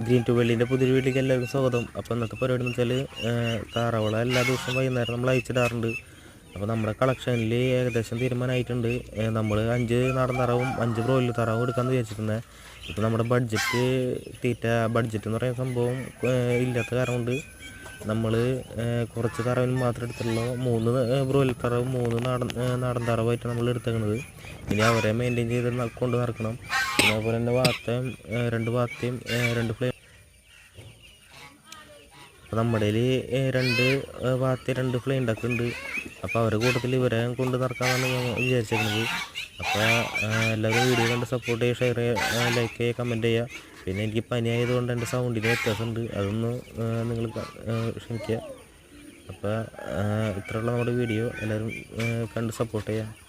Green to വെള്ളിൻ്റെ പുതിയൊരു വീട്ടിലേക്ക് എല്ലാവർക്കും സ്വാഗതം. അപ്പോൾ ഇന്നത്തെ പരിപാടി എന്ന് വെച്ചാൽ താറാവുകളെ എല്ലാ ദിവസവും വൈകുന്നേരം നമ്മൾ അയച്ചിടാറുണ്ട്. അപ്പോൾ നമ്മുടെ കളക്ഷനിൽ ഏകദേശം തീരുമാനമായിട്ടുണ്ട്. നമ്മൾ 5 നാടൻ താറാവും 5 ബ്രോയിലർ താറാവും എടുക്കാമെന്ന് വിചാരിച്ചിട്ടുണ്ട്. ഇപ്പോൾ നമ്മുടെ ബഡ്ജറ്റ് എന്ന് പറയുന്ന സംഭവം ഇല്ലാത്ത കാരണം കൊണ്ട് നമ്മൾ കുറച്ച് താറാവിന് മാത്രം എടുത്തുള്ളൂ. 3 ബ്രോയിലർ താറാവും 3 നാടൻ താറാവായിട്ട് നമ്മൾ എടുത്തേക്കുന്നത്. ഇനി അവരെ മെയിൻറ്റെയിൻ ചെയ്ത് കൊണ്ട് നടക്കണം. പിന്നെ അതുപോലെ തന്നെ രണ്ട് വാത്തയും 2 ഫ്ലെയിം. അപ്പോൾ നമ്മുടെ കയ്യിൽ 2 വാത്തി 2 ഫ്ലെയിം ഡക്ക് ഉണ്ട്. അപ്പോൾ അവരുടെ കൂട്ടത്തിൽ ഇവരെ കൊണ്ട് നടക്കാമെന്നാണ് ഞാൻ വിചാരിച്ചേക്കുന്നത്. അപ്പോൾ എല്ലാവരും വീഡിയോ കണ്ട് സപ്പോർട്ട് ചെയ്യുക, ഷെയർ ചെയ്യുക, ലൈക്ക് ചെയ്യുക, കമൻറ്റ് ചെയ്യുക. പിന്നെ എനിക്ക് പനി ആയതുകൊണ്ട് എൻ്റെ സൗണ്ടിന് വ്യത്യാസമുണ്ട്, അതൊന്ന് നിങ്ങൾ ക്ഷമിക്കുക. അപ്പോൾ ഇത്രയുള്ള നമ്മുടെ വീഡിയോ എല്ലാവരും കണ്ട് സപ്പോർട്ട് ചെയ്യുക.